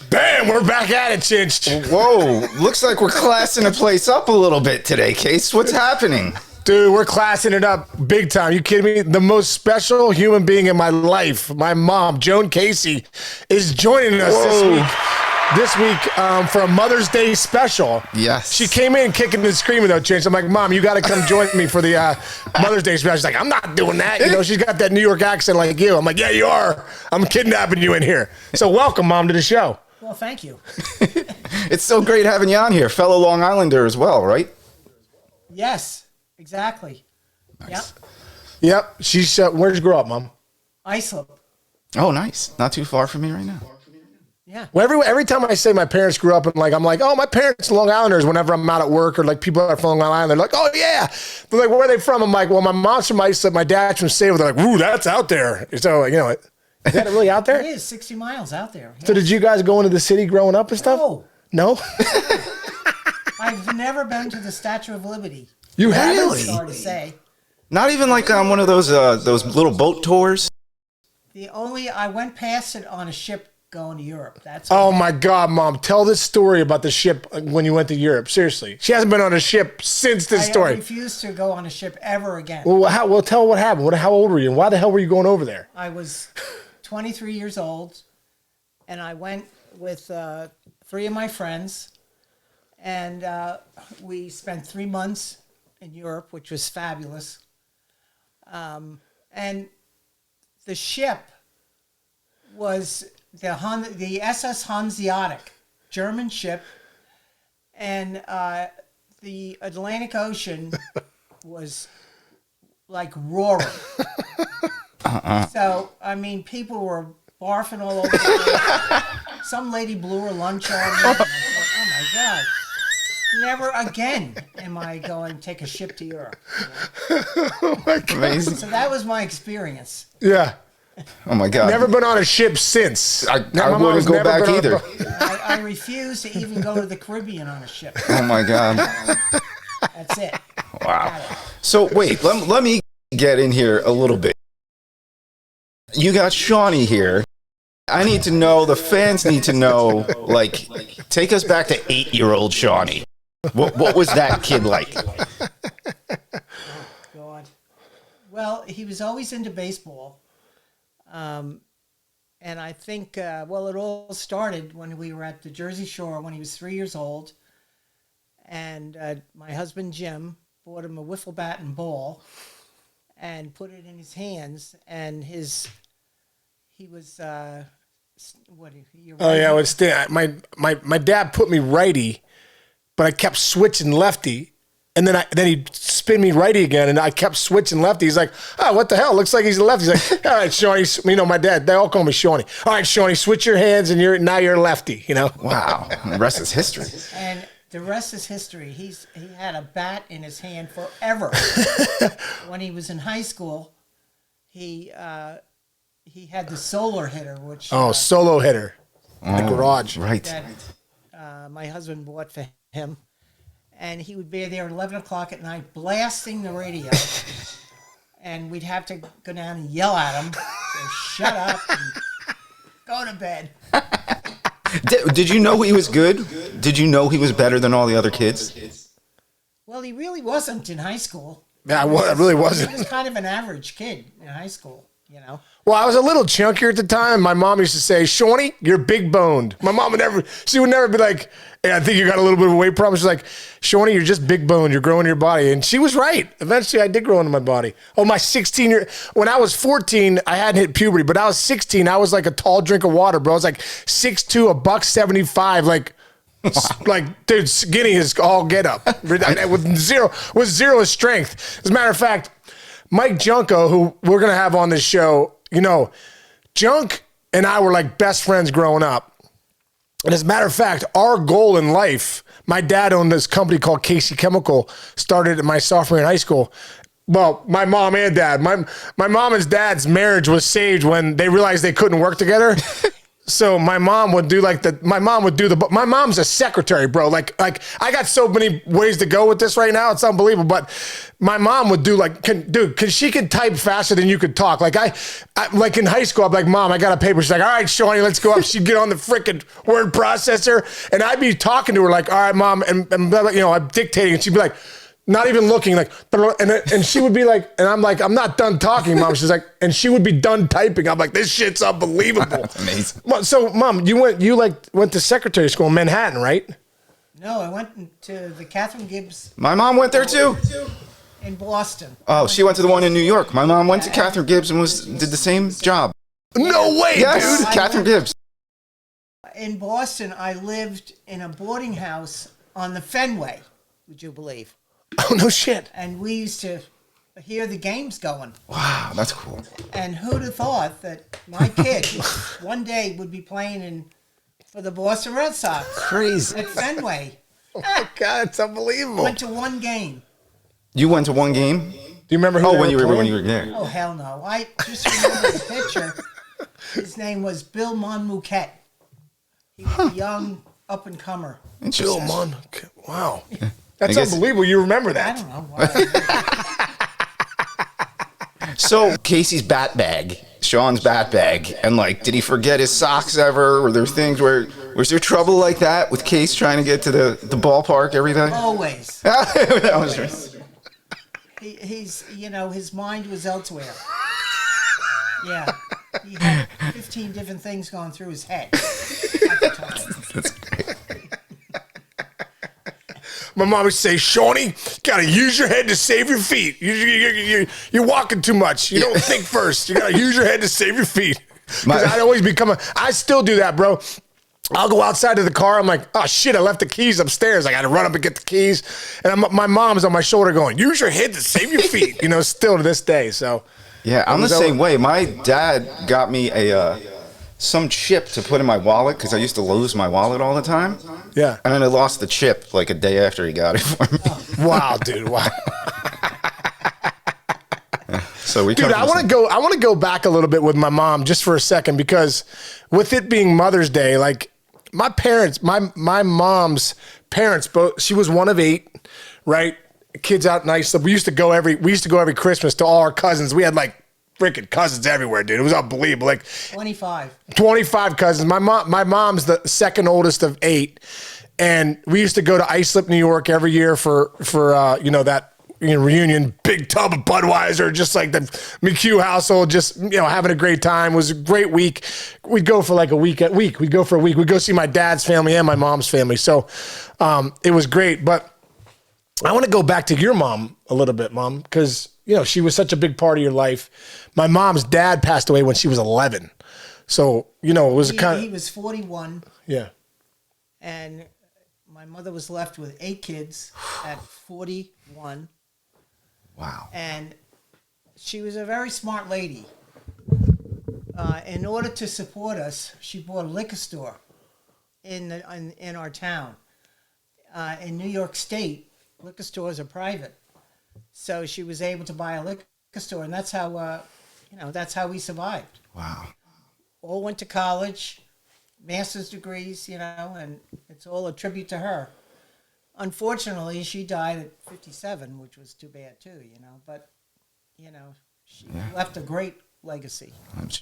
Bam, we're back at it, Chinch. Whoa, looks like we're classing the place up a little bit today, Case. What's happening? Dude, we're classing it up big time. You kidding me? The most special human being in my life, my mom, Joan Casey, is joining us this week for a Mother's Day special. Yes. She came in kicking and screaming, though, Chinch. I'm like, Mom, you got to come join me for the Mother's Day special. She's like, I'm not doing that. You know, she's got that New York accent like you. I'm like, yeah, you are. I'm kidnapping you in here. So welcome, Mom, to the show. Well, thank you. It's so great having you on here. Fellow Long Islander as well, right? Yes. Exactly. Nice. Yep. She's where'd you grow up, Mom? Islip. Oh, nice. Not too far from me right now. Yeah. Well, every time I say my parents grew up, and like I'm like, oh, my parents are Long Islanders. Whenever I'm out at work or like people are from Long Island, they're like, oh yeah. They're like, where are they from? I'm like, well, my mom's from Islip, my dad's from Sable. They're like, ooh, that's out there. So you know, is that really out there? It is 60 miles out there. So did you guys go into the city growing up and stuff? No. No. I've never been to the Statue of Liberty. You Really? Sorry to say. Not even like on one of those little boat tours? I went past it on a ship going to Europe. That's Oh my God, Mom! Tell this story about the ship when you went to Europe. Seriously, she hasn't been on a ship since this I story. refuse to go on a ship ever again. Well, tell what happened. How old were you, and why the hell were you going over there? I was 23 years old, and I went with 3 of my friends, and we spent 3 months in Europe, which was fabulous. And the ship was the SS Hanseatic, German ship, and the Atlantic Ocean was like roaring. So, I mean, people were barfing all over the place. Some lady blew her lunch on me. And I thought, oh my God. Never again am I going to take a ship to Europe. You know? Oh my God. Amazing. So that was my experience. Yeah. Oh my God. Never been on a ship since. I My wouldn't mom's go never back been on a either. boat. I refuse to even go to the Caribbean on a ship. Oh my God. That's it. Wow. Got it. So wait, let me get in here a little bit. You got Shawnee here. I need to know, the fans need to know, like, take us back to 8-year-old Shawnee. What was that kid like? God. Well, he was always into baseball. And I think, it all started when we were at the Jersey Shore when he was 3 years old. And my husband, Jim, bought him a wiffle bat and ball and put it in his hands. And he was, Oh yeah, my dad put me righty, but I kept switching lefty, and then he'd spin me righty again, and I kept switching lefty. He's like, oh, what the hell? Looks like he's a lefty. He's like, all right, Shawnee. You know, my dad, they all call me Shawnee. All right, Shawnee, switch your hands, and now you're lefty. You know. Wow. The rest is history. And the rest is history. He had a bat in his hand forever. When he was in high school, he had the solar hitter, which solo hitter in the garage. Right. that my husband bought for him, and he would be there at 11 o'clock at night blasting the radio, and we'd have to go down and yell at him, say, shut up and go to bed. Did you know he was good? Did you know he was better than all the other kids? Well, he really wasn't in high school. Yeah, I really wasn't. He was kind of an average kid in high school, you know. Well, I was a little chunkier at the time. My mom used to say, Shawnee, you're big boned. My mom would never be like, hey, I think you got a little bit of a weight problem. She's like, Shawnee, you're just big boned. You're growing your body. And she was right. Eventually, I did grow into my body. Oh, when I was 14, I hadn't hit puberty, but I was 16. I was like a tall drink of water, bro. I was like 6'2", $175, like, dude, skinny as all get up with zero strength. As a matter of fact, Mike Junko, who we're going to have on this show, you know, Junk and I were like best friends growing up. And as a matter of fact, our goal in life, my dad owned this company called Casey Chemical, started at my sophomore year in high school. Well, my mom and dad. My mom and dad's marriage was saved when they realized they couldn't work together. So my mom would do my mom's a secretary, bro. Like I got so many ways to go with this right now. It's unbelievable. But my mom would do cause she could type faster than you could talk. Like I like in high school, I'm like, Mom, I got a paper. She's like, all right, Shawnee, let's go up. She'd get on the freaking word processor and I'd be talking to her like, all right, Mom. And I'm dictating and she'd be like, not even looking, like, and she would be like, and I'm like, I'm not done talking, Mom. She's like, and she would be done typing. I'm like, this shit's unbelievable. That's amazing. So, Mom, you went to secretary school in Manhattan, right? No, I went to the Catherine Gibbs My mom went there too. in Boston. Oh, she went to the one in New York. My mom went to Catherine Gibbs and did the same job. No way, Yes, dude. Catherine Gibbs. In Boston, I lived in a boarding house on the Fenway, would you believe? Oh, no shit. And we used to hear the games going. Wow, that's cool. And who'd have thought that my kid one day would be playing for the Boston Red Sox Crazy. at Fenway? Oh, my God, it's unbelievable. Went to one game. You went to one game? Do you remember who when you were playing? there. Oh, hell no. I just remember the pitcher. His name was Bill Monmouquette. He was a young up-and-comer. Bill Interesting. Mon. Wow. That's I guess- unbelievable. You remember I that. don't know why. So Casey's bat bag, Sean's bat bag, and did he forget his socks ever? Were there things was there trouble like that with Case trying to get to the ballpark every day? Always. That was right. He's, his mind was elsewhere. Yeah. He had 15 different things going through his head at the time. That's great. My mom would say, Shawnee, gotta use your head to save your feet. You're walking too much. You don't think first. You gotta use your head to save your feet. Because I'd always I still do that, bro. I'll go outside to the car. I'm like, oh shit, I left the keys upstairs. I got to run up and get the keys. And my mom's on my shoulder going, use your head to save your feet. Still to this day. So Yeah, I'm the same way. My dad got me some chip to put in my wallet because I used to lose my wallet all the time. yeah. And then I lost the chip a day after he got it for me. Wow, dude. Wow. So we Dude, I want to go back a little bit with my mom just for a second because with it being Mother's Day, my parents, my mom's parents, both she was one of 8, right? Kids out nice. We used to go every Christmas to all our cousins. We had freaking cousins everywhere, dude. It was unbelievable. 25. 25 cousins. My mom's the second oldest of 8, and we used to go to Islip, New York every year for that reunion, big tub of Budweiser, just like the McHugh household, just having a great time. It was a great week. We'd go for a week. We'd go for a week. We'd go see my dad's family and my mom's family. So it was great. But I want to go back to your mom a little bit, Mom, because she was such a big part of your life. My mom's dad passed away when she was 11. So, it was He was 41, yeah. and my mother was left with 8 kids at 41. Wow. And she was a very smart lady. In order to support us, she bought a liquor store in our town. In New York State, liquor stores are private, so she was able to buy a liquor store, and that's how we survived. Wow. All went to college, master's degrees, and it's all a tribute to her. Unfortunately, she died at 57, which was too bad too, but she left a great legacy.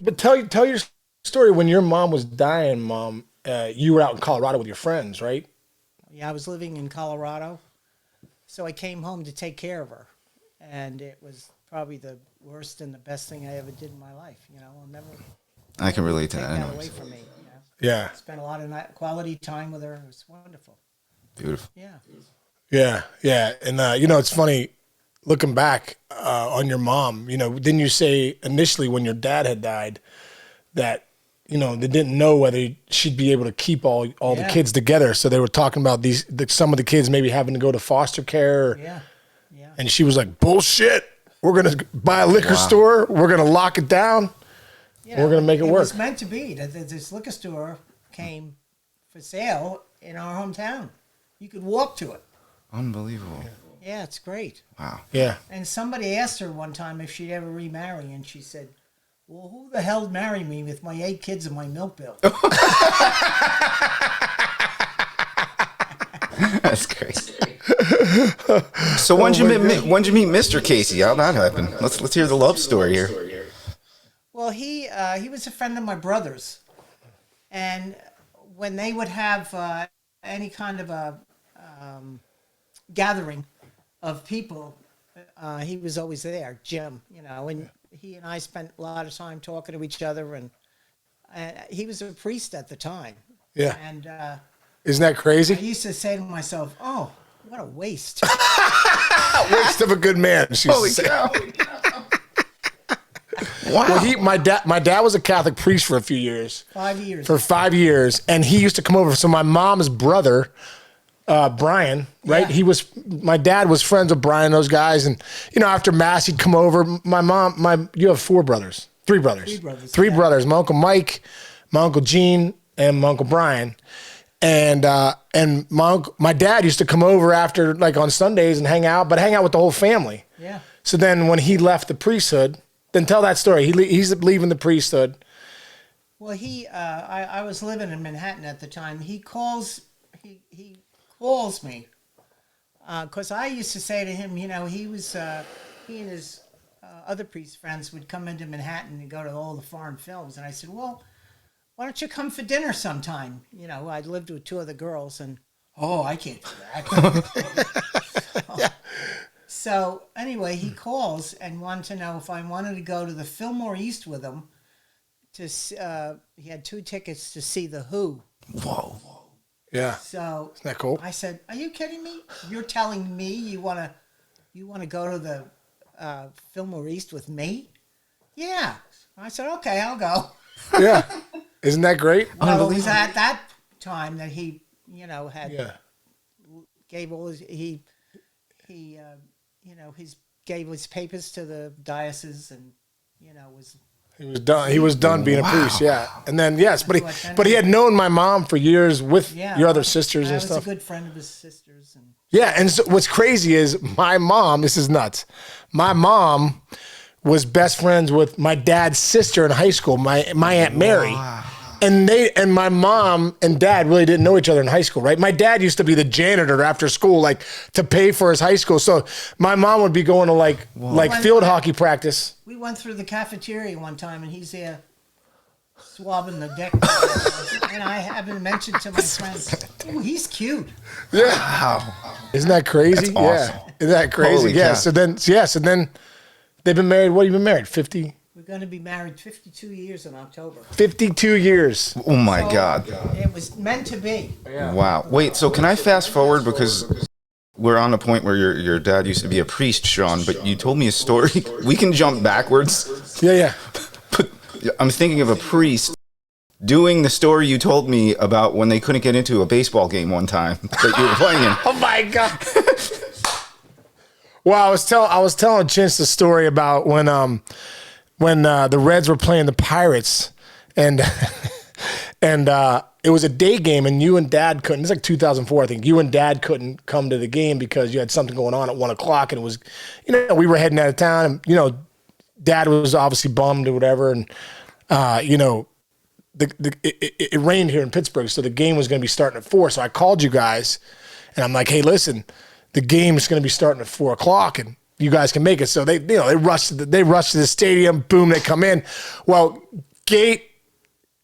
But tell your story when your mom was dying, Mom. You were out in Colorado with your friends, right? Yeah, I was living in Colorado, so I came home to take care of her, and it was probably the worst and the best thing I ever did in my life. I'll never. I can relate to take that. I that know. away from me. Yeah. Spent a lot of quality time with her. It was wonderful. Beautiful. Yeah. Yeah, yeah. And, it's funny, looking back on your mom, didn't you say initially when your dad had died that, they didn't know whether she'd be able to keep all the kids together. So they were talking about some of the kids maybe having to go to foster care. Yeah. And she was like, bullshit. We're going to buy a liquor store. We're going to lock it down. We're going to make it work. It was meant to be that this liquor store came for sale in our hometown. You could walk to it. Unbelievable. Yeah, it's great. Wow. Yeah. And somebody asked her one time if she'd ever remarry, and she said, well, who the hell marry me with my 8 kids and my milk bill? That's crazy. So when'd you meet Mr. Casey? How'd that happen? Let's hear the love story here. Well, he was a friend of my brother's, and when they would have any kind of a gathering of people, he was always there, Jim. And he and I spent a lot of time talking to each other, and he was a priest at the time. Yeah. And isn't that crazy? I used to say to myself, "Oh, what a waste! Waste of a good man." Holy cow! Wow. Well, my dad was a Catholic priest for a few years. 5 years. For 5 years, and he used to come over. So my mom's brother, Brian, right? Yeah. My dad was friends with Brian, those guys, and after mass he'd come over. You have 3 brothers. Three yeah. brothers. My uncle Mike, my uncle Gene, and my uncle Brian. And my dad used to come over after, like, on Sundays and hang out with the whole family. Yeah. So then when he left the priesthood, then tell that story. He's leaving the priesthood. Well, I was living in Manhattan at the time. He calls me because I used to say to him, he and his other priest friends would come into Manhattan and go to all the foreign films, and I said, well, why don't you come for dinner sometime? I lived with 2 other girls, and I can't do that. Yeah. So anyway, he calls and wanted to know if I wanted to go to the Fillmore East with him. He had 2 tickets to see The Who. Whoa. Yeah. So isn't that cool? I said, "Are you kidding me? You're telling me you wanna go to the Fillmore East with me?" Yeah. I said, "Okay, I'll go." Yeah. Isn't that great? Well, it was at that time that he, had gave all his gave his papers to the diocese, and was. He was done. He was done being a priest. Yeah, and then but he had known my mom for years with your other sisters and stuff. I was a good friend of his sisters. And yeah, and so what's crazy is my mom. This is nuts. My mom was best friends with my dad's sister in high school, my Aunt Mary. Wow. And my mom and dad really didn't know each other in high school, right? My dad used to be the janitor after school, like, to pay for his high school. So my mom would be going to field hockey practice. We went through the cafeteria one time, and he's there swabbing the deck. And I happened to mention to my friends, "Oh, he's cute." Yeah. Wow. Isn't that crazy? That's awesome. Yeah. Isn't that crazy? Holy Yeah. cow. So then they've been married. What have you been married? 50? We're going to be married 52 years in October. 52 years. Oh my God. It was meant to be. Yeah. Wow. Wait, so can I fast forward, because we're on the point where your dad used to be a priest, Sean, but you told me a story. We can jump backwards. Yeah. But I'm thinking of a priest doing the story you told me about when they couldn't get into a baseball game one time that you were playing in. Oh my God. Well, I was telling Chinch the story about when the Reds were playing the Pirates, and it was a day game, and you and Dad couldn't. It's like 2004, I think. You and Dad couldn't come to the game because you had something going on at 1:00, and it was, we were heading out of town, and Dad was obviously bummed or whatever, and it rained here in Pittsburgh, so the game was going to be starting at 4. So I called you guys, and I'm like, "Hey, listen, the game is going to be starting at 4:00, and you guys can make it." So they rushed to the stadium. Boom, they come in. Well, gate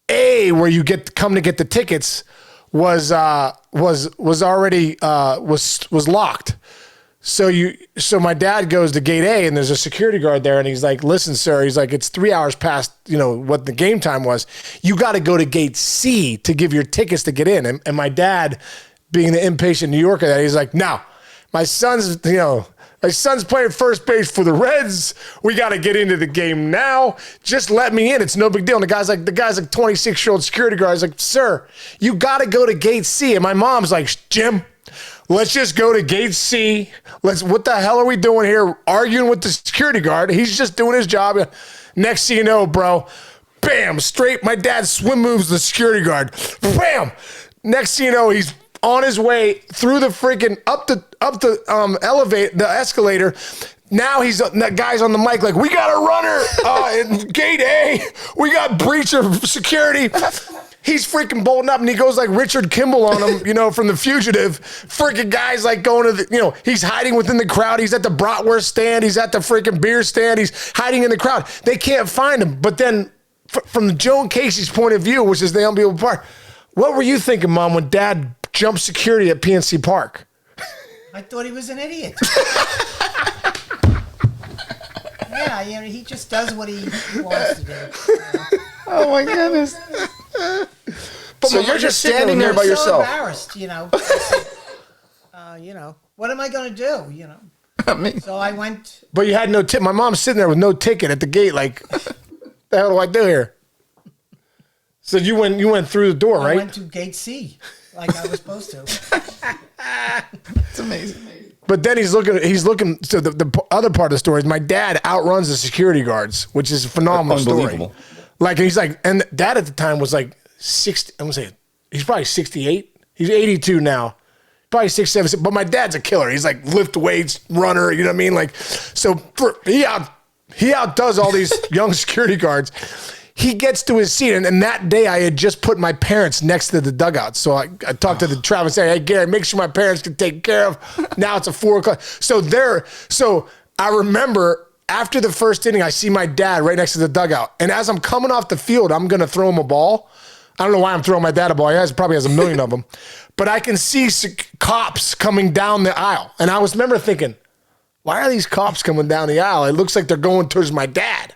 A, where you come to get the tickets, was already locked. So my dad goes to gate A, and there's a security guard there, and he's like, "Listen, sir," he's like, "it's 3 hours past what the game time was. You got to go to gate C to give your tickets to get in." And my dad, being the impatient New Yorker, that he's like, "No, my son's playing first base for the Reds. We got to get into the game now. Just let me in. It's no big deal." And the guy's like 26-year-old security guard. He's like, "Sir, you got to go to gate C." And my mom's like, "Jim, let's just go to gate C. What the hell are we doing here arguing with the security guard? He's just doing his job." Next thing you know, bro, bam, straight. My dad swim moves the security guard. Bam. Next thing you know, he's on his way through the freaking up the escalator. Now that guy's on the mic like, we got a runner in gate A. We got breach of security. He's freaking bolting up and he goes like Richard Kimball on him, from The Fugitive. Freaking guy's like going to the, he's hiding within the crowd. He's at the bratwurst stand. He's at the freaking beer stand. He's hiding in the crowd. They can't find him. But then from the Joan Casey's point of view, which is the unbelievable part, what were you thinking, Mom, when Dad jumped security at PNC Park? I thought he was an idiot. Yeah, he just does what he wants to do. Oh my goodness. But so you're just standing there by yourself. I'm so embarrassed, what am I going to do, So I went. But you had no tip. My mom's sitting there with no ticket at the gate like, the hell do I do here? So you went through the door, right? I went to gate C like I was supposed to. It's amazing. But then he's looking. So the other part of the story is my dad outruns the security guards, which is a phenomenal story. Like he's like, and Dad at the time was like 60. I'm gonna say he's probably 68. He's 82 now, probably 67. But my dad's a killer. He's like lift weights, runner. You know what I mean? Like, so he outdoes all these young security guards. He gets to his seat, and that day I had just put my parents next to the dugout. So I talked to the travel and said, hey, Gary, make sure my parents can take care of. Now it's a 4 o'clock. So I remember after the first inning, I see my dad right next to the dugout. And as I'm coming off the field, I'm going to throw him a ball. I don't know why I'm throwing my dad a ball. He probably has a million of them. But I can see cops coming down the aisle. And I remember thinking, why are these cops coming down the aisle? It looks like they're going towards my dad.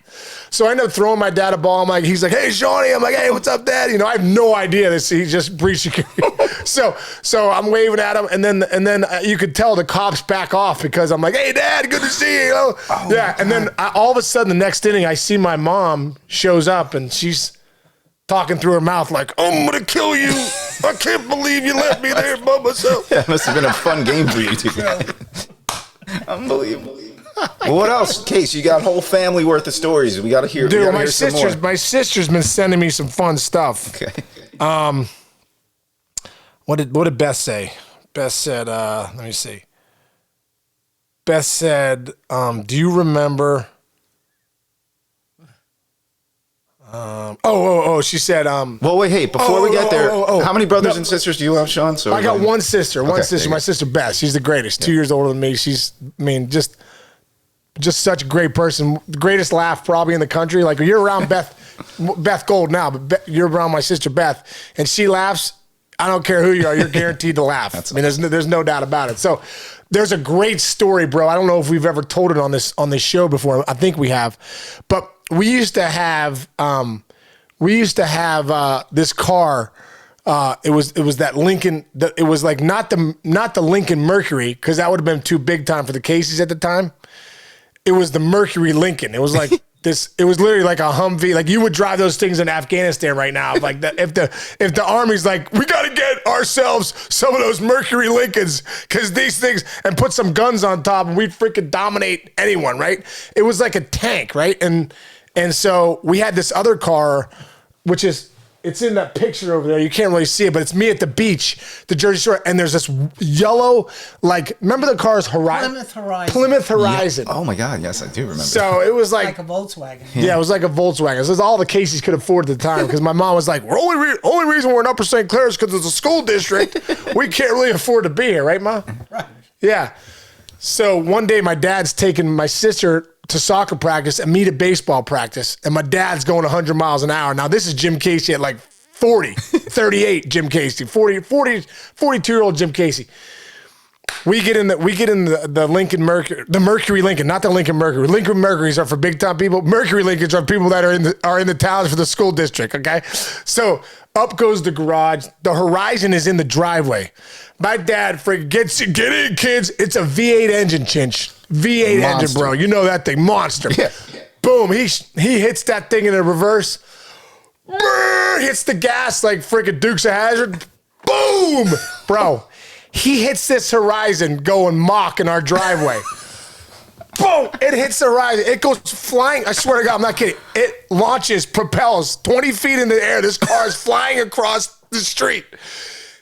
So I end up throwing my dad a ball. He's like, hey, Shawnee. I'm like, hey, what's up, Dad? I have no idea he just breached security. so I'm waving at him, and then you could tell the cops back off because I'm like, hey, Dad, good to see you. Oh, yeah, and then all of a sudden the next inning, I see my mom shows up, and she's talking through her mouth like, I'm gonna kill you. I can't believe you left me there by myself. Yeah, it must have been a fun game for you two. Unbelievable. Well, what else, Case? You got a whole family worth of stories. We got to hear. Dude, my sister's been sending me some fun stuff. Okay. What did Beth say? Beth said, let me see. Beth said, do you remember? She said, well, wait, hey, before we get there, how many brothers and sisters do you have, Sean? So I got one sister. My sister Beth. She's the greatest. 2 years older than me. She's, just such a great person. The greatest laugh probably in the country. Like you're around Beth Gold now, but you're around my sister Beth, and she laughs. I don't care who you are. You're guaranteed to laugh. There's no doubt about it. So there's a great story, bro. I don't know if we've ever told it on this show before. I think we have, but we used to have this car. It was that Lincoln. It was like not the Lincoln Mercury, because that would have been too big time for the Caseys at the time. It was the Mercury Lincoln. It was like this. It was literally like a Humvee. Like you would drive those things in Afghanistan right now. Like if the army's like, we got to get ourselves some of those Mercury Lincolns because these things, and put some guns on top, and we'd freaking dominate anyone, right? It was like a tank, right? And so we had this other car, which is. It's in that picture over there. You can't really see it, but it's me at the beach, the Jersey Shore, and there's this yellow, like, remember the car's Horizon? Plymouth Horizon. Yeah. Oh my God, yes, I do remember. So it was like a Volkswagen. Yeah, it was like a Volkswagen. This is all the Caseys could afford at the time, because my mom was like, only reason we're in Upper St. Clair is because it's a school district. We can't really afford to be here, right, Ma? Right. Yeah. So one day my dad's taking my sister to soccer practice and me to baseball practice, and my dad's going 100 miles an hour. Now this is Jim Casey at like 38 Jim Casey, 42-year-old Jim Casey. We get in the Lincoln Mercury, the Mercury Lincoln, not the Lincoln Mercury. Lincoln Mercuries are for big time people. Mercury Lincolns are people that are in the towns for the school district. Okay, so up goes the garage. The Horizon is in the driveway. My dad freaking get in, kids. It's a V8 engine, Chinch. V8 engine, bro. You know that thing, monster. Yeah. Boom. He hits that thing in the reverse. Brrr, hits the gas like freaking Dukes of Hazzard. Boom, bro. He hits this Horizon going mock in our driveway. Boom! It hits the Horizon. It goes flying. I swear to God, I'm not kidding. It launches, propels 20 feet in the air. This car is flying across the street.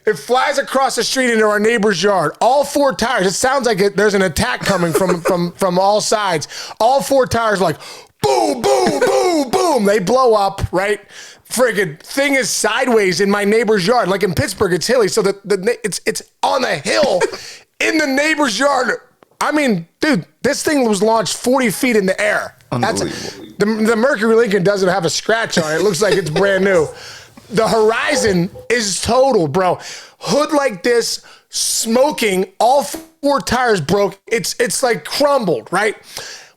It flies across the street into our neighbor's yard. All 4 tires. It sounds like there's an attack coming from all sides. All 4 tires like boom, boom, boom, boom. They blow up, right? Friggin' thing is sideways in my neighbor's yard. Like in Pittsburgh, it's hilly, so it's on a hill in the neighbor's yard. I mean, dude, this thing was launched 40 feet in the air. Unbelievable. The Mercury Lincoln doesn't have a scratch on it. It looks like it's brand new. The horizon is total, bro. Hood like this, smoking, all 4 tires broke. It's like crumbled, right?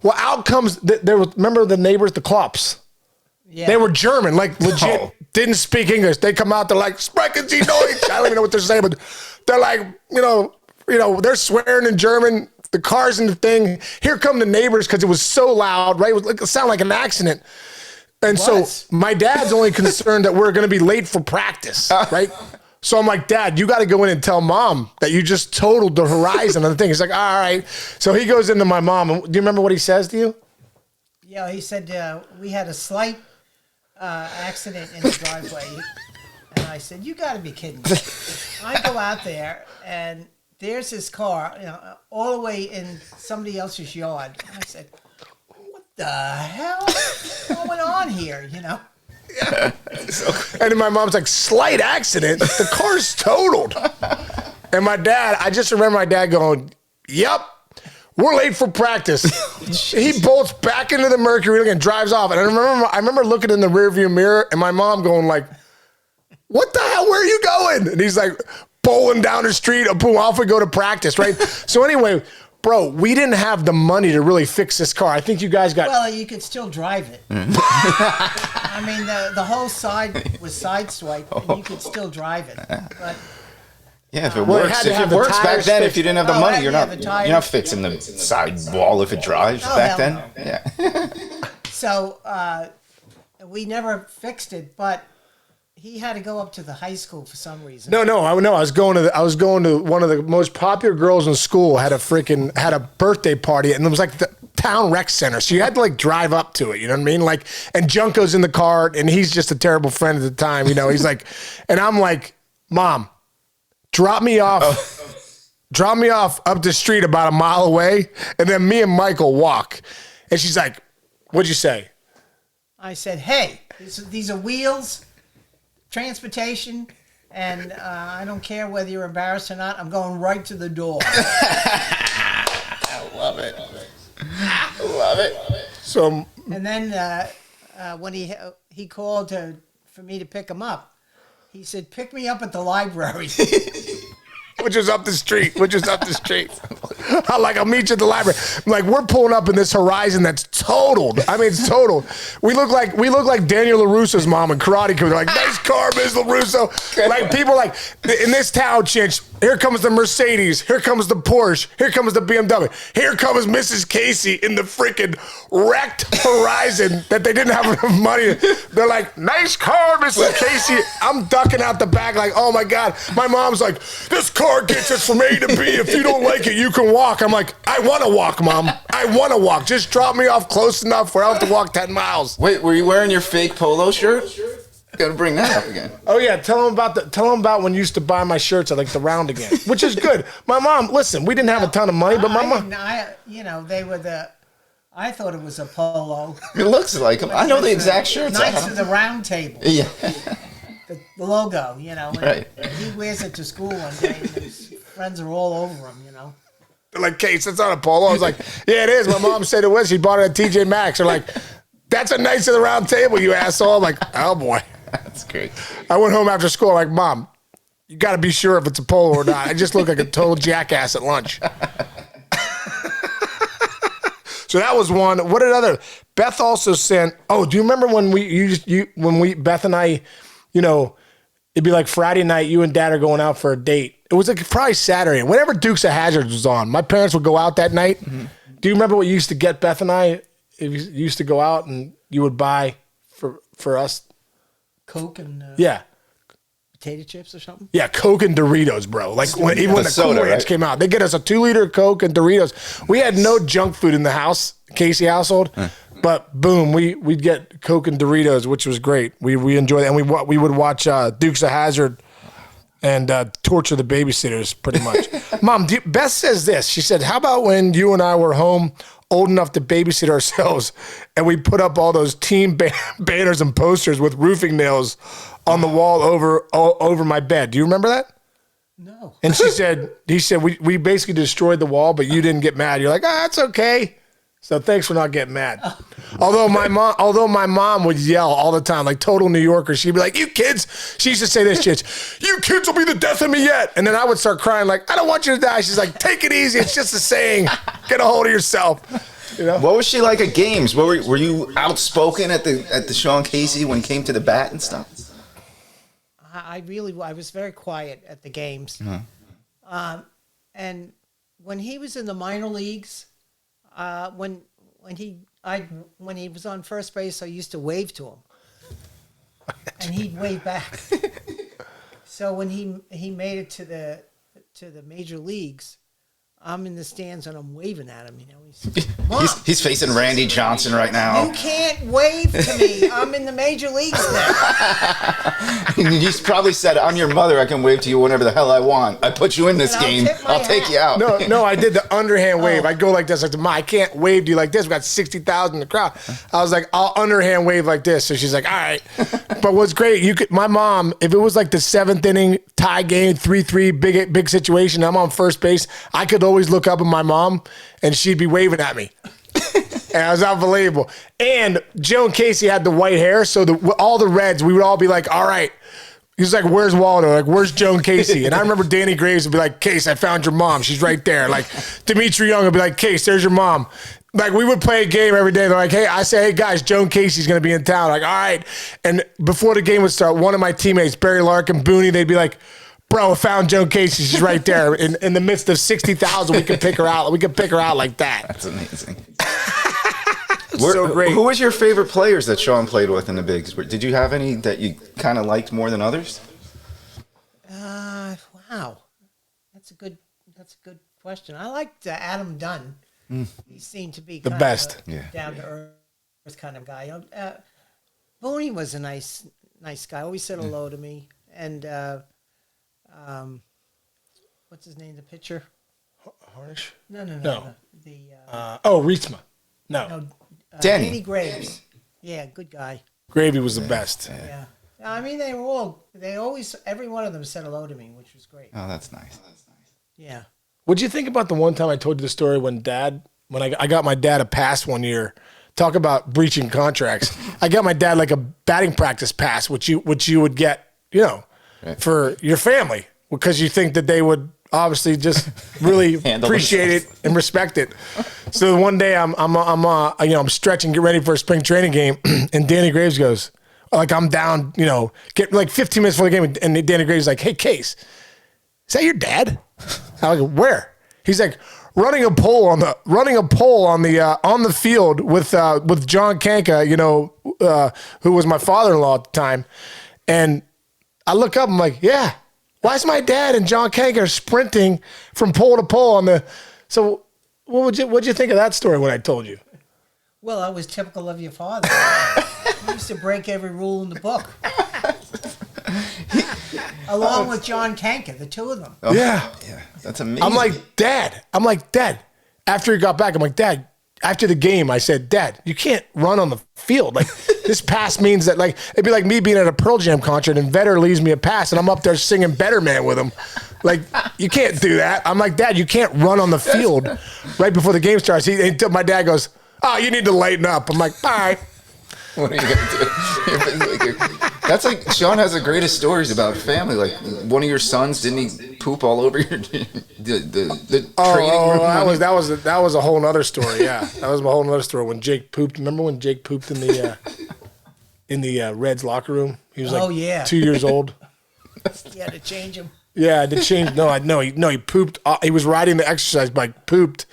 Well, out comes, remember the neighbors, the Klops? Yeah. They were German, like legit, didn't speak English. They come out, they're like, Sprechen Sie Deutsch. I don't even know what they're saying, but they're like, they're swearing in German. The car's in the thing. Here come the neighbors because it was so loud, right? It sounded like an accident. And so my dad's only concerned that we're going to be late for practice, right? So I'm like, Dad, you got to go in and tell Mom that you just totaled the horizon of the thing. He's like, all right. So he goes into my mom. Do you remember what he says to you? Yeah, he said we had a slight accident in the driveway. And I said, you got to be kidding me. I go out there and there's his car, all the way in somebody else's yard. And I said, what the hell is going on here, Yeah. And then my mom's like, slight accident? The car's totaled. And my dad, I just remember my dad going, yep, we're late for practice. He bolts back into the Mercury and drives off. And I remember looking in the rearview mirror and my mom going like, what the hell, where are you going? And he's like, bowling down the street, boom, off we go to practice, right? So anyway, bro, we didn't have the money to really fix this car. I think you guys got... Well, you could still drive it. I mean, the whole side was sideswiped, and you could still drive it. But yeah, if it works, back then, if you didn't have the money, you're not fixing the side wall if it drives back then. No. Yeah. So we never fixed it, but he had to go up to the high school for some reason. No. I was going to one of the most popular girls in school had a birthday party, and it was like the town rec center. So you had to like drive up to it. You know what I mean? Like, and Junko's in the car, and he's just a terrible friend at the time. He's like, and I'm like, Mom, drop me off up the street about a mile away, and then me and Michael walk. And she's like, what'd you say? I said, hey, these are wheels. Transportation, and I don't care whether you're embarrassed or not. I'm going right to the door. I love it. Love it. So, and then when he called for me to pick him up, he said, "Pick me up at the library." Which is up the street. I'll meet you at the library. Like, we're pulling up in this horizon that's totaled. I mean, it's totaled. We look like Daniel LaRusso's mom in Karate Kid. They're like, nice car, Ms. LaRusso. Like, people like, in this town, Chinch, here comes the Mercedes. Here comes the Porsche. Here comes the BMW. Here comes Mrs. Casey in the freaking wrecked horizon that they didn't have enough money. They're like, nice car, Mrs. Casey. I'm ducking out the back like, oh my God. My mom's like, this car gets us from A to B. If you don't like it, you can walk. I'm like, I want to walk, Mom. I want to walk. Just drop me off close enough where I don't have to walk 10 miles. Wait, were you wearing your fake polo shirt? Gotta bring that up again. Oh yeah, tell them about when you used to buy my shirts at like the Round Again, which is good. My mom, listen, we didn't have a ton of money, but my mom, they were I thought it was a polo. It looks like them. I know the exact shirts. Knights of the Round Table. Yeah. The logo, Right. He wears it to school one day, and his friends are all over him, They're like, Case, that's not a polo. I was like, yeah, it is. My mom said it was. She bought it at TJ Maxx. They're like, that's a Knights of the Round Table, you asshole. I'm like, oh boy. That's great. I went home after school like, Mom, you got to be sure if it's a polo or not. I just look like a total jackass at lunch. So that was one. What did other? Beth also sent. Oh, do you remember when Beth and I, it'd be like Friday night. You and Dad are going out for a date. It was like probably Saturday. Whenever Dukes of Hazzard was on, my parents would go out that night. Mm-hmm. Do you remember what you used to get Beth and I? You used to go out and you would buy for us. Coke and yeah, potato chips or something. Yeah, Coke and Doritos, bro. Like when the soda, Cool Ranch came out, they get us a 2-liter Coke and Doritos. We had no junk food in the house, Casey household, but boom, we'd get Coke and Doritos, which was great. We enjoyed it, and we would watch Dukes of Hazzard and torture the babysitters pretty much. Mom, Beth says this. She said, how about when you and I were home old enough to babysit ourselves and we put up all those team banners and posters with roofing nails on the wall over my bed? Do you remember that? No. And he said, we basically destroyed the wall, but you didn't get mad. You're like, that's okay. So thanks for not getting mad. Although my mom would yell all the time, like total New Yorker. She'd be like, you kids. She used to say this, Chinch, you kids will be the death of me yet. And then I would start crying like, I don't want you to die. She's like, take it easy. It's just a saying. Get a hold of yourself. You know? What was she like at games? Were you outspoken at the Joan Casey when it came to the bat and stuff? I was very quiet at the games. Mm-hmm. And when he was in the minor leagues, when he was on first base, I used to wave to him, and he'd wave back. So when he made it to the major leagues, I'm in the stands and I'm waving at him. You know, he's facing Randy Johnson right now. You can't wave to me. I'm in the major leagues now. He's probably said, "I'm your mother. I can wave to you whenever the hell I want. I put you in this game. I'll take you out." No, I did the underhand wave. I'd go like this. Like, I can't wave to you like this. We got 60,000 in the crowd. I was like, I'll underhand wave like this. So she's like, all right. But what's great, my mom, if it was like the 7th inning tie game, 3-3, big situation, I'm on first base, I could always look up at my mom and she'd be waving at me. And it was unbelievable. And Joan Casey had the white hair, so all the Reds, we would all be like, all right. He's like, where's Waldo? Like, where's Joan Casey? And I remember Danny Graves would be like, Case, I found your mom. She's right there. Like, Dimitri Young would be like, Case, there's your mom. Like, we would play a game every day. They're like, hey guys, Joan Casey's going to be in town. Like, all right. And before the game would start, one of my teammates, Barry Larkin, Booney, they'd be like, bro, I found Joan Casey. She's right there. In the midst of 60,000, we could pick her out. We could pick her out like that. That's amazing. So great. Who was your favorite players that Sean played with in the bigs? Did you have any that you kind of liked more than others? Wow, that's a good question. I liked Adam Dunn. He seemed to be the best, down to earth kind of guy. Booney was a nice guy. Always said hello to me. And what's his name? The pitcher? Harnish? No. Rietsma. No. Danny Graves. Yeah, good guy. Gravy was the best. Yeah. I mean, every one of them said hello to me, which was great. Oh, that's nice. Yeah. What'd you think about the one time I told you the story when I got my dad a pass one year? Talk about breaching contracts. I got my dad like a batting practice pass, which you would get, for your family, because you think that they would obviously just really appreciate it and respect it. So one day I'm stretching, get ready for a spring training game, and Danny Graves goes, like, I'm down, get like 15 minutes before the game, and Danny Graves is like, hey, Case, is that your dad? I go, where? He's like, running a pole on the field with John Canca, who was my father-in-law at the time. And I look up, I'm like, yeah, why is my dad and John Canca sprinting from pole to pole on the? So what'd you think of that story when I told you? Well, that was typical of your father. He used to break every rule in the book. Along with John Canca, the two of them. Oh, yeah. That's amazing. I'm like, Dad. After he got back, I'm like, Dad. After the game, I said, Dad, you can't run on the field. Like, this pass means that, like, it'd be like me being at a Pearl Jam concert and Vedder leaves me a pass and I'm up there singing Better Man with him. Like, you can't do that. I'm like, Dad, you can't run on the field right before the game starts. My dad goes, oh, you need to lighten up. I'm like, all right. What are you going to do? That's like, Sean has the greatest stories about family. Like, one of your sons, didn't he poop all over your training room? That was a whole nother story. Yeah, that was a whole nother story when Jake pooped. Remember when Jake pooped in the Reds locker room? He was like 2 years old. You had to change him. Yeah, I had to change. He pooped. He was riding the exercise bike, pooped.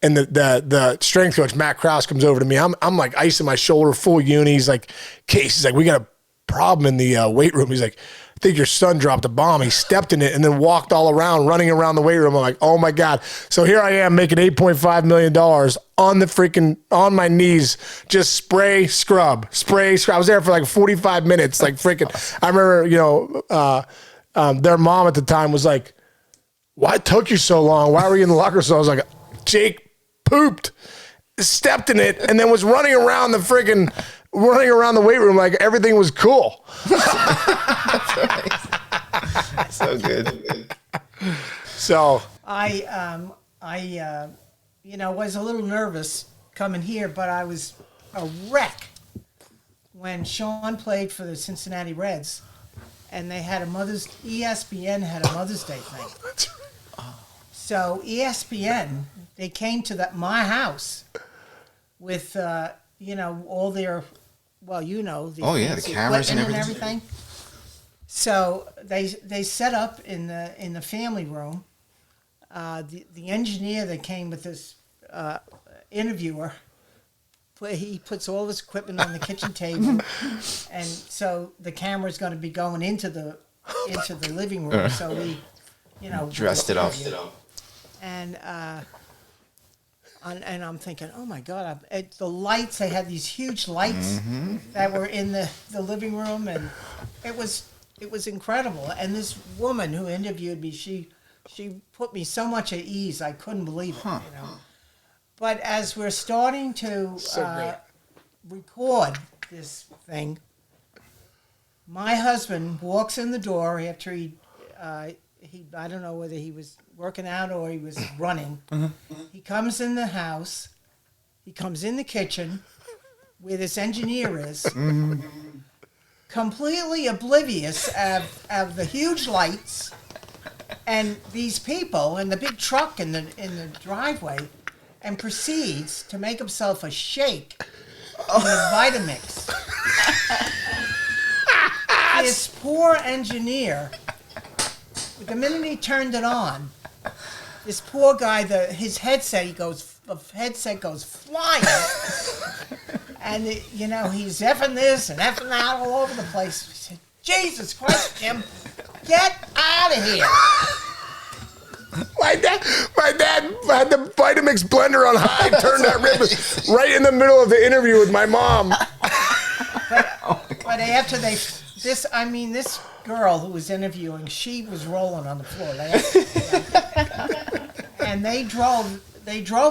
And the strength coach, Matt Krause, comes over to me. I'm like icing my shoulder, full uni. He's like, Case, he's like, we got a problem in the weight room. He's like, I think your son dropped a bomb. He stepped in it and then walked all around, running around the weight room. I'm like, oh my God. So here I am making $8.5 million on my knees, just spray, scrub. I was there for like 45 minutes, like freaking, I remember, their mom at the time was like, "Why took you so long? Why were you in the locker?" So I was like, "Jake pooped, stepped in it, and then was running around the weight room like everything was cool." That's right. So good. So I was a little nervous coming here, but I was a wreck when Sean played for the Cincinnati Reds, and they had ESPN had a Mother's Day thing. So ESPN, they came to my house with all their, the cameras and everything. So they set up in the family room. The engineer that came with this interviewer, he puts all this equipment on the kitchen table, and so the camera's going to be going into the living room. So we, dressed it up. And I'm thinking, oh my God! The lights. They had these huge lights that were in the living room, and it was incredible. And this woman who interviewed me, she put me so much at ease. I couldn't believe it. But as we're starting to record this thing, my husband walks in the door after he I don't know whether he was working out or he was running. He comes in the house. He comes in the kitchen where this engineer is, completely oblivious of the huge lights and these people and the big truck in the driveway, and proceeds to make himself a shake in the Vitamix. This poor engineer, the minute he turned it on, this poor guy, his headset goes flying, and he's effing this and effing that all over the place. He said, "Jesus Christ, Jim, get out of here!" My dad had the Vitamix blender on high, turned that rib right in the middle of the interview with my mom. But after this girl who was interviewing, she was rolling on the floor. And they drove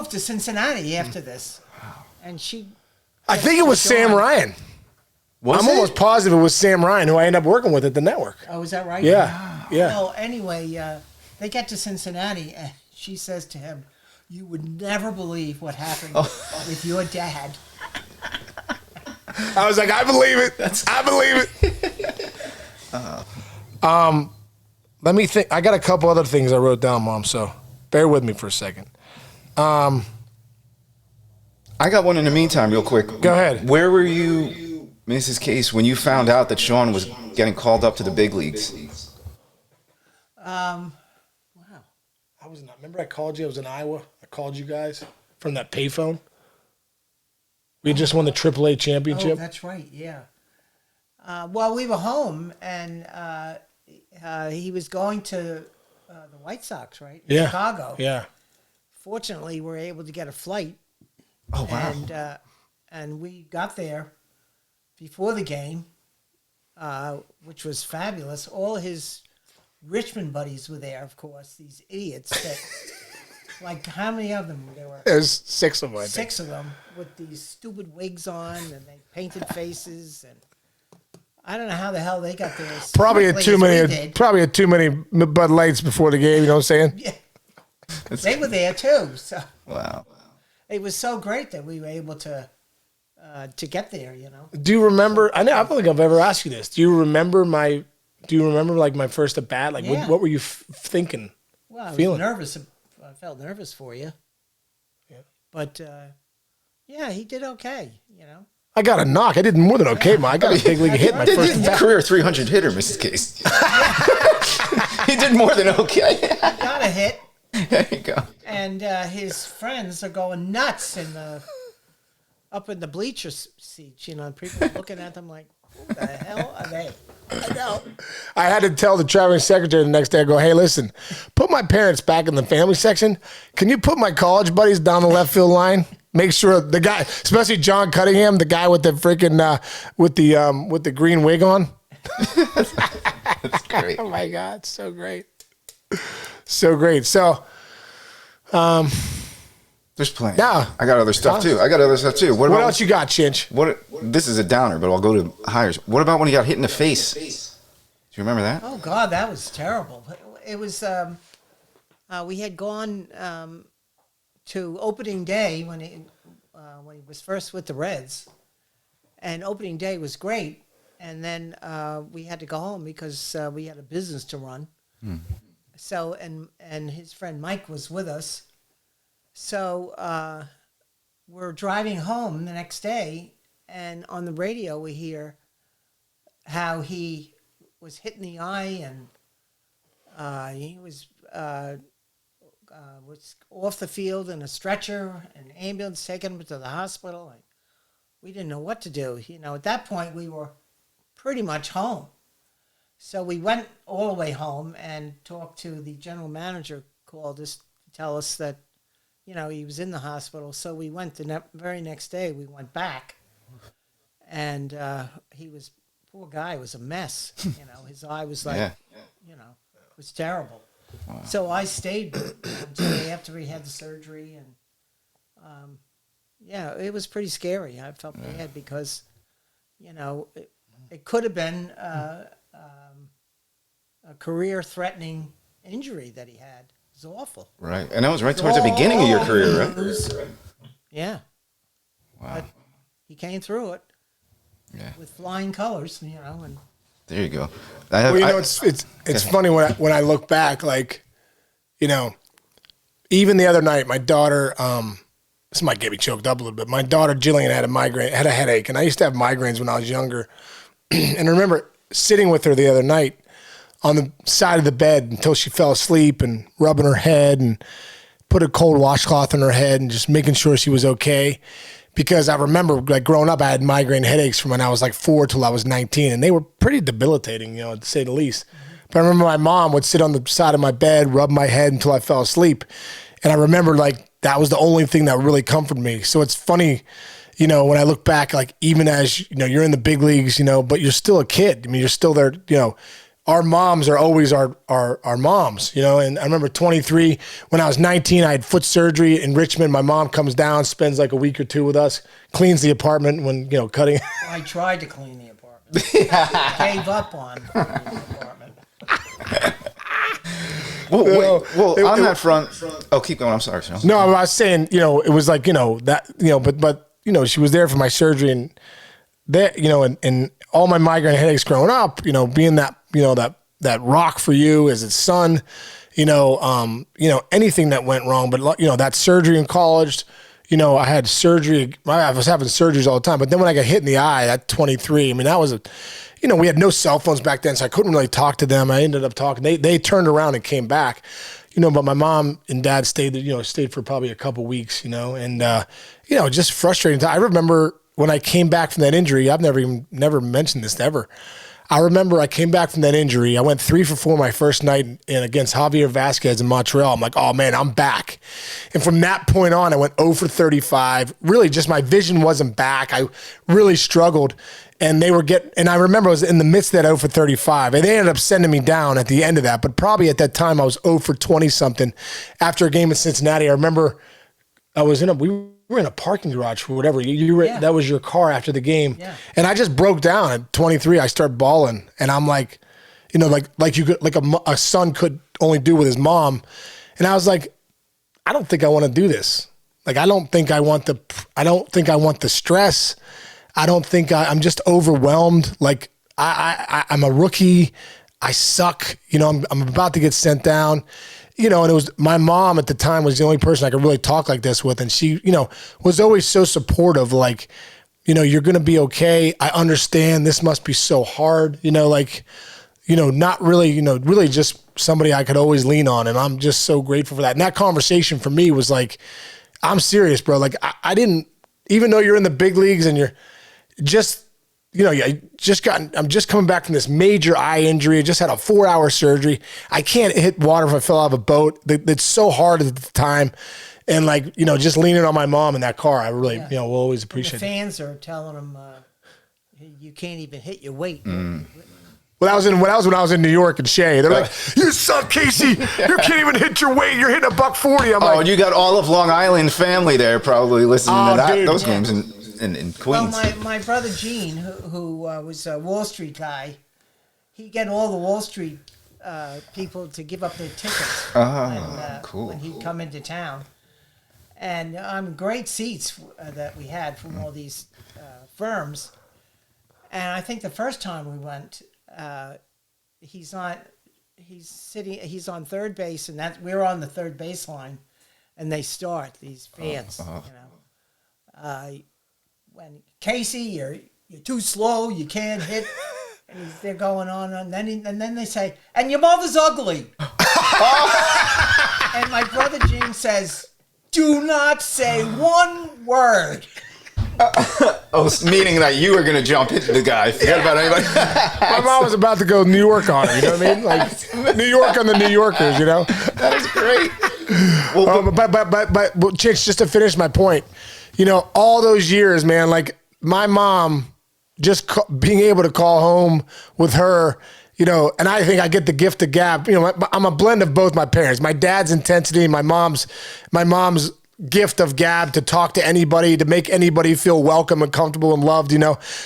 to Cincinnati after this. And I think it was Sam Ryan. I'm almost positive it was Sam Ryan, who I ended up working with at the network. Oh, is that right? Yeah. Well, anyway, they get to Cincinnati, and she says to him, "You would never believe what happened with your dad." I was like, I believe it. I believe it. Let me think. I got a couple other things I wrote down, Mom, so bear with me for a second. I got one in the meantime, real quick. Go ahead. Where were you, Mrs. Case, when you found out that Sean was getting called up to the big leagues? Wow. I was not. Remember I called you? I was in Iowa. I called you guys from that payphone. We just won the AAA championship. Oh, that's right. Yeah. Well, we were home, and he was going to the White Sox, right? In Chicago. Yeah. Fortunately, we were able to get a flight. Oh, wow. And we got there before the game, which was fabulous. All his Richmond buddies were there, of course. These idiots that, like, how many of them there were? There's 6 of them, I think. 6 of them with these stupid wigs on, and they painted faces, and I don't know how the hell they got there. Probably had too many Bud Lights before the game. You know what I'm saying? Yeah, they were there too. So Wow. it was so great that we were able to get there. Do you remember? I don't think I've ever asked you this. Do you remember my first at bat? Like, Yeah. what were you thinking? Well, I was feeling? nervous. I felt nervous for you. Yeah. But yeah, he did okay. I got a knock. I did more than okay, man. I got a big league hit my first at bat. Career 300 hitter, Mrs. Case. He did more than okay. Got a hit. There you go. And his friends are going nuts up in the bleacher seats. People looking at them like, who the hell are they? I know. I had to tell the traveling secretary the next day, I go, hey, listen, put my parents back in the family section. Can you put my college buddies down the left field line? Make sure the guy, especially John Cunningham, the guy with the freaking with the green wig on. That's great. Oh my God, so great. So great. So, There's plenty. Yeah. I got other stuff too. What what about else you got, Chinch? This is a downer, but I'll go to hires. What about when he got hit in the face? Do you remember that? Oh God, that was terrible. It was. We had gone to opening day when he was first with the Reds, and opening day was great. And then we had to go home because we had a business to run. So and his friend Mike was with us. So we're driving home the next day, and on the radio we hear how he was hit in the eye, and he was off the field in a stretcher, an ambulance taking him to the hospital. And we didn't know what to do. At that point we were pretty much home. So we went all the way home and talked to the general manager, called us to tell us that, he was in the hospital. So we went the very next day, we went back, and he was, poor guy, was a mess. His eye was like, it was terrible. Wow. So I stayed until after he had the surgery, and it was pretty scary. I felt bad because, it could have been a career-threatening injury that he had. It was awful. Right, and that was right towards the beginning of your career, right? Yeah. Wow. But he came through it with flying colors, and there you go. It's funny when I look back, like, even the other night, my daughter, this might get me choked up a little bit. My daughter Jillian had a headache, and I used to have migraines when I was younger. And I remember sitting with her the other night on the side of the bed until she fell asleep, and rubbing her head and put a cold washcloth on her head and just making sure she was okay. Because I remember, like, growing up, I had migraine headaches from when I was like 4 till I was 19, and they were pretty debilitating, to say the least. But I remember my mom would sit on the side of my bed, rub my head until I fell asleep. And I remember, like, that was the only thing that really comforted me. So it's funny, when I look back, like, even as, you're in the big leagues, but you're still a kid. I mean, you're still there, our moms are always our moms, and I remember 23, when I was 19, I had foot surgery in Richmond. My mom comes down, spends like a week or two with us, cleans the apartment when, cutting. I tried to clean the apartment. Gave up on cleaning the apartment. Well, on that front, keep going. I'm sorry, Sean. No, I was saying, it was like, but she was there for my surgery, and that, and all my migraine headaches growing up, being that, that rock for you as its son, anything that went wrong, but that surgery in college, I had surgery, I was having surgeries all the time, but then when I got hit in the eye at 23, I mean, that was we had no cell phones back then, so I couldn't really talk to them. I ended up talking, they turned around and came back, but my mom and dad stayed for probably a couple weeks, and, just frustrating. I remember when I came back from that injury, I've never mentioned this ever. I remember I came back from that injury. I went 3 for 4 my first night in against Javier Vasquez in Montreal. I'm like, oh man, I'm back. And from that point on, I went 0 for 35. Really, just my vision wasn't back. I really struggled. And and I remember I was in the midst of that 0 for 35. And they ended up sending me down at the end of that. But probably at that time, I was 0 for 20 something. After a game in Cincinnati, I remember we were in a parking garage for whatever. That was your car after the game. Yeah. And I just broke down at 23. I started bawling, and I'm like, like you could, like a son could only do with his mom. And I was like, I don't think I want to do this. Like, I don't think I want the stress. I don't think I'm just overwhelmed. Like, I'm a rookie. I suck. I'm about to get sent down. And it was my mom at the time was the only person I could really talk like this with. And she, was always so supportive. Like, you're going to be okay. I understand this must be so hard, not really, really just somebody I could always lean on. And I'm just so grateful for that. And that conversation for me was like, I'm serious, bro. Like I didn't, even though you're in the big leagues and you're just, I'm just coming back from this major eye injury. I just had a 4-hour surgery. I can't hit water if I fell out of a boat. It's so hard at the time. And just leaning on my mom in that car, I really, will always appreciate it. The fans are telling him, you can't even hit your weight. Well, that was when I was in New York and Shea. They're like, "You suck, Casey. You can't even hit your weight. You're hitting $140." I'm like, and you got all of Long Island family there probably listening to that, dude. those games in Queens. Well, my brother Gene, who was a Wall Street guy, he'd get all the Wall Street people to give up their tickets Cool. when he'd come into town. And great seats that we had from all these firms. And I think the first time we went, he's on third base, and we're on the third baseline, and they start these fans, when Casey, you're too slow, you can't hit, and they're going on, and then they say, and your mother's ugly. And my brother Gene says, do not say one word. Meaning that you were going to jump into the guy. Forget about anybody. my mom was about to go New York on her. You know what I mean? Like New York on the New Yorkers. You know? That is great. But Chinch, just to finish my point, all those years, man, like my mom, just being able to call home with her. And I think I get the gift of gab. I'm a blend of both my parents. My dad's intensity, and my mom's gift of gab to talk to anybody, to make anybody feel welcome and comfortable and loved.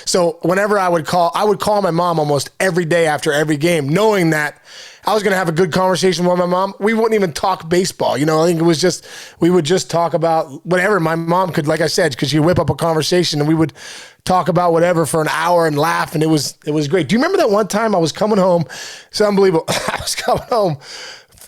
So whenever I would call my mom almost every day after every game, knowing that I was going to have a good conversation with my mom. We wouldn't even talk baseball. I think it was we would just talk about whatever my mom could, like I said, because she'd whip up a conversation and we would talk about whatever for an hour and laugh. And it was great. Do you remember that one time I was coming home? It's unbelievable. I was coming home.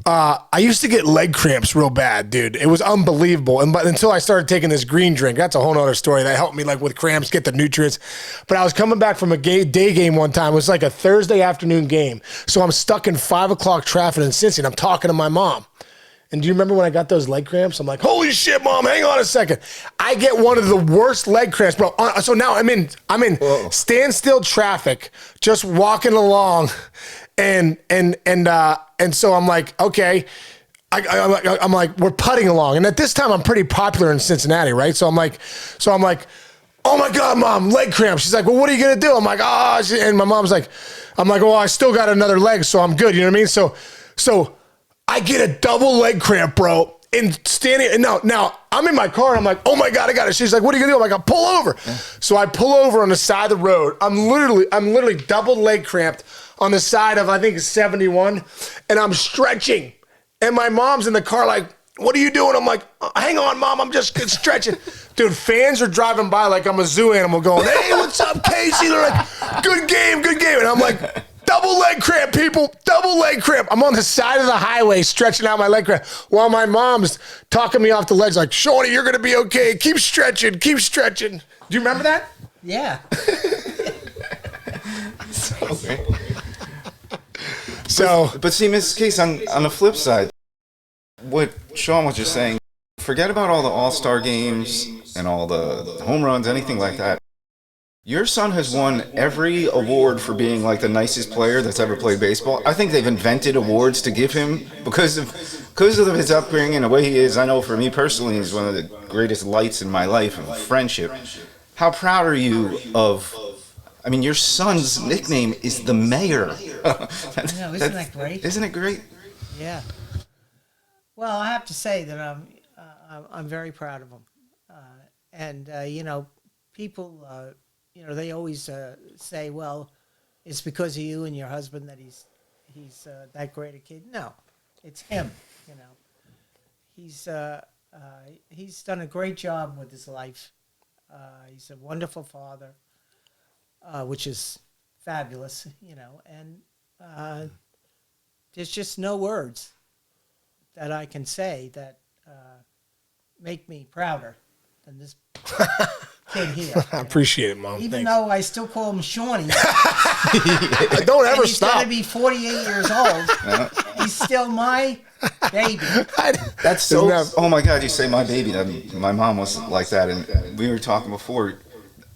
I used to get leg cramps real bad, dude. It was unbelievable. But until I started taking this green drink, that's a whole nother story that helped me with cramps, get the nutrients. But I was coming back from a day game one time. It was like a Thursday afternoon game. So I'm stuck in 5 o'clock traffic in Cincy, and I'm talking to my mom. And do you remember when I got those leg cramps? I'm like, holy shit, Mom, hang on a second. I get one of the worst leg cramps, bro. So now I'm in standstill traffic, just walking along. And so I'm like, okay, I'm like, we're putting along. And at this time, I'm pretty popular in Cincinnati, right? So I'm like, oh my God, Mom, leg cramp. She's like, well, what are you going to do? I'm like, and my mom's like, well, I still got another leg, so I'm good. You know what I mean? So I get a double leg cramp, bro. And now I'm in my car and I'm like, oh my God, I got it. She's like, what are you gonna do? I'm like, I'll pull over. Yeah. So I pull over on the side of the road. I'm literally double leg cramped on the side of, I think it's 71. And I'm stretching. And my mom's in the car like, what are you doing? I'm like, hang on, Mom, I'm just stretching. Dude, fans are driving by like I'm a zoo animal going, hey, what's up, Casey? They're like, good game. And I'm like, double leg cramp, people, double leg cramp. I'm on the side of the highway stretching out my leg cramp while my mom's talking me off the ledge like, Shorty, you're going to be okay. Keep stretching. Do you remember that? Yeah. But see, Mrs. Case, on the flip side, what Sean was just saying, forget about all the all-star games and all the home runs, anything like that. Your son has won every award for being like the nicest player that's ever played baseball. I think they've invented awards to give him because of his upbringing and the way he is. I know for me personally, he's one of the greatest lights in my life of friendship. How proud are you of, your son's nickname is the Mayor. Isn't that great? Isn't it great? Yeah. Well, I have to say that I'm very proud of him. People... they always say, well, it's because of you and your husband that he's that great a kid. No, it's him, He's done a great job with his life. He's a wonderful father, which is fabulous, and there's just no words that I can say that make me prouder than this kid here. I appreciate it, Mom. Even Thanks. though I still call him Shawnee. Don't ever he's stop. He's going to be 48 years old. He's still my baby. That's so... Oh, my God, you say my baby. My mom was like that, and we were talking before.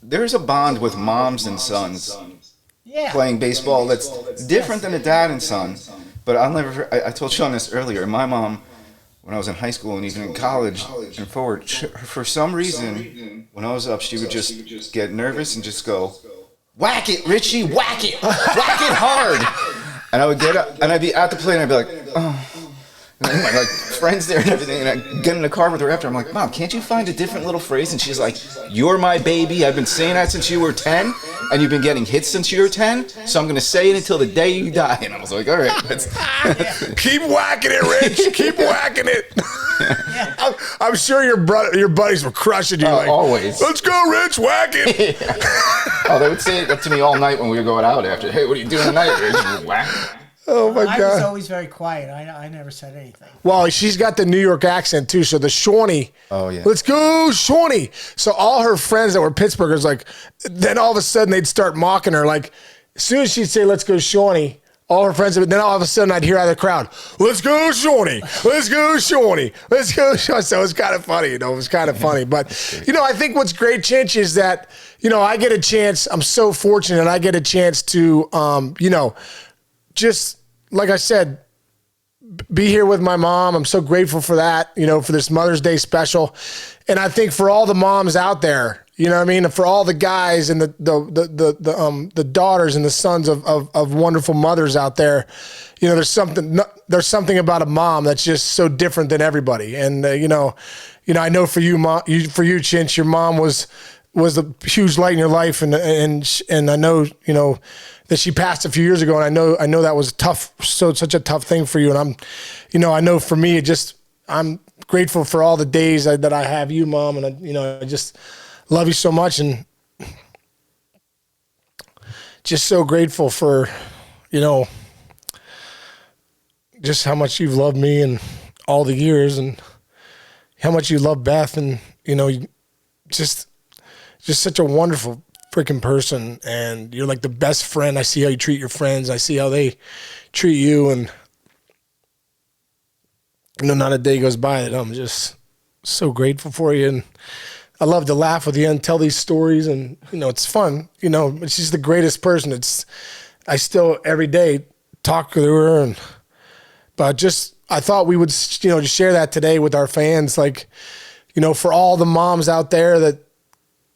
There's a bond with moms and sons playing baseball that's different than a dad and son. But I'll never... I told Sean this earlier. My mom... When I was in high school and even in college and forward, for some reason, when I was up, she would just get nervous and just go, whack it, Richie, whack it hard. And I would get up, and I'd be at the plate, and I'd be like, oh. And my friends there and everything, and I get in the car with her after. I'm like, Mom, can't you find a different little phrase? And she's like, you're my baby. I've been saying that since you were 10, and you've been getting hits since you were 10, so I'm going to say it until the day you die. And I was like, all right. Keep whacking it, Rich. Keep whacking it. I'm sure your buddies were crushing you. Always. Let's go, Rich. Whack it. Oh, they would say it to me all night when we were going out after. Hey, what are you doing tonight, Rich? Whack. Oh my God! I was always very quiet. I never said anything. Well, she's got the New York accent too. So the Shawnee. Oh yeah. Let's go, Shawnee. So all her friends that were Pittsburghers, like, then all of a sudden they'd start mocking her. Like, as soon as she'd say, "Let's go, Shawnee," all her friends. Then all of a sudden I'd hear out of the crowd, "Let's go, Shawnee. Let's go, Shawnee. Let's go, Shawnee." So it was kind of funny. It was kind of funny. But I think what's great, Chinch, is that I get a chance. I'm so fortunate. I get a chance to just, like I said, be here with my mom. I'm so grateful for that, for this Mother's Day special. And I think for all the moms out there, and for all the guys and the daughters and the sons of wonderful mothers out there, there's something about a mom that's just so different than everybody. And, I know for you, Chinch, your mom was a huge light in your life. And I know, that she passed a few years ago, and I know that was such a tough thing for you. And I know for me, I'm grateful for all the days that I have you, Mom, and I just love you so much, and just so grateful for, just how much you've loved me and all the years, and how much you love Beth, and just such a wonderful freaking person, and you're like the best friend. I see how you treat your friends. I see how they treat you, and not a day goes by that I'm just so grateful for you. And I love to laugh with you and tell these stories, and it's fun. She's the greatest person. I still every day talk to her, but I thought we would just share that today with our fans, like for all the moms out there, that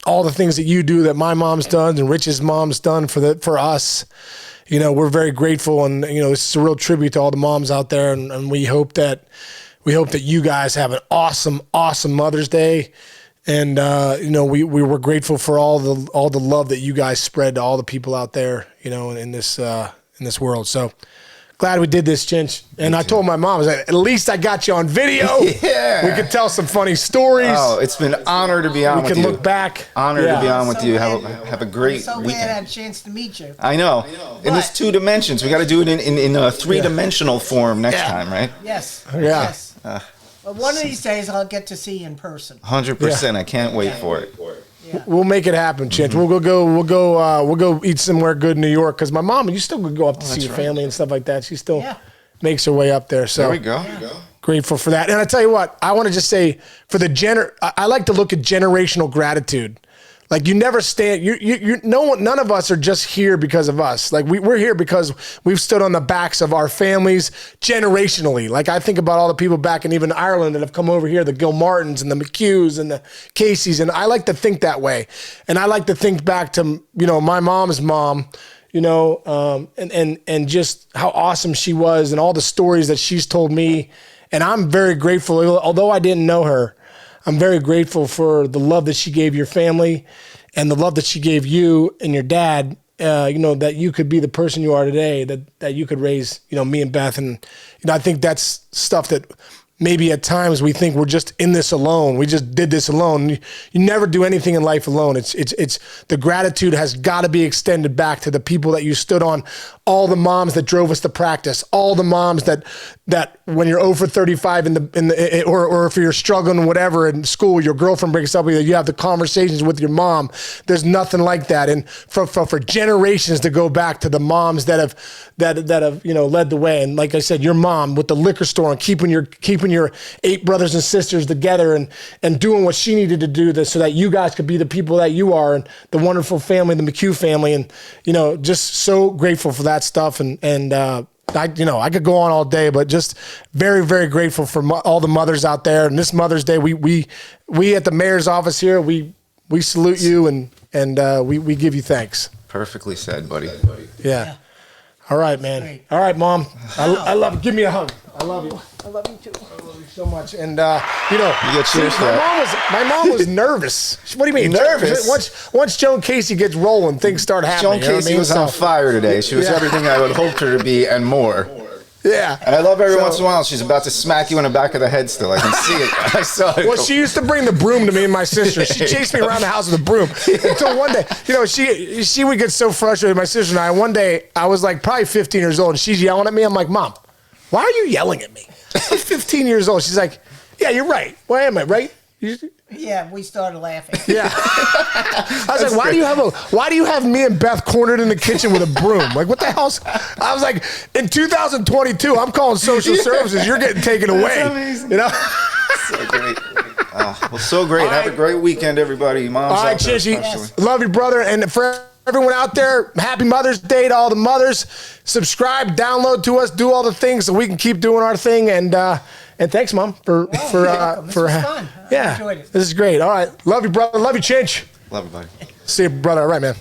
all the things that you do, that my mom's done and Rich's mom's done for us, we're very grateful. And, this is a real tribute to all the moms out there. And we hope that you guys have an awesome, awesome Mother's Day. And, we were grateful for all the love that you guys spread to all the people out there, in this world. So glad we did this, Chinch. And I told my mom, I was like, at least I got you on video. Yeah. We could tell some funny stories. Oh, it's been an honor to be on with you. We can look back. Honor to be on with you. Have a great I'm so weekend. glad I had a chance to meet you. I know. In this 2 dimensions. We got to do it in a 3-dimensional form next time, right? Yes. Yeah. Yes. But one of these days I'll get to see you in person. 100%. I can't wait for it. Yeah. We'll make it happen, Chinch. Mm-hmm. We'll go eat somewhere good in New York, because my mom, you still could go up to see your family and stuff like that. She still makes her way up there. So there we go. Grateful for that. And I tell you what, I want to just say, for I like to look at generational gratitude. Like, you never stand, none of us are just here because of us. Like, we're here because we've stood on the backs of our families generationally. Like, I think about all the people back in even Ireland that have come over here, the Gilmartins and the McHughes and the Caseys. And I like to think that way. And I like to think back to, my mom's mom, and just how awesome she was, and all the stories that she's told me. And I'm very grateful, although I didn't know her, I'm very grateful for the love that she gave your family, and the love that she gave you and your dad, that you could be the person you are today, that you could raise, me and Beth. And, I think that's stuff that maybe at times we think we're just in this alone. We just did this alone. You never do anything in life alone. It's the gratitude has got to be extended back to the people that you stood on, all the moms that drove us to practice, all the moms that when you're 0 for 35 or if you're struggling whatever in school, your girlfriend breaks up with you, you have the conversations with your mom. There's nothing like that. And for generations to go back to the moms that have led the way. And like I said, your mom with the liquor store and keeping your 8 brothers and sisters together and doing what she needed to do so that you guys could be the people that you are, and the wonderful family, the McHugh family. And, just so grateful for that stuff. And I could go on all day, but just very, very grateful for all the mothers out there. And this Mother's Day, we at the mayor's office here, we we salute you and we give you thanks. Perfectly said, buddy. Yeah. All right, man. Great. All right, Mom. I love you. Give me a hug. I love you. I love you too. I love you so much. And you know, get cheers for my mom was nervous. What do you mean Nervous? Once Joan Casey gets rolling, things start happening. Joan Casey was on fire today. She was everything I would hoped her to be and more. Yeah. And I love every once in a while she's about to smack you in the back of the head still. I can see it. I saw it. Well, she used to bring the broom to me and my sister. She chased me around the house with a broom until one day, you know, she would get so frustrated, my sister and I. One day, I was like probably 15 years old, and she's yelling at me. I'm like, Mom, why are you yelling at me? I'm 15 years old. She's like, yeah, you're right. Why am I, right? Yeah, we started laughing. Yeah. I was like, why do you have me and Beth cornered in the kitchen with a broom? Like, what the hell's... I was like, in 2022, I'm calling social services. You're getting taken away. Amazing. You know? So great. Well, so great. Have a great weekend, everybody. Mom's All right, out there Chinch, especially. love you, brother. And for everyone out there, happy Mother's Day to all the mothers. Subscribe, download to us, do all the things so we can keep doing our thing. And thanks, Mom, for This was fun. I yeah, enjoyed it. this is great. All right, love you, brother. Love you, Chinch. Love you, buddy. See you, brother. All right, man.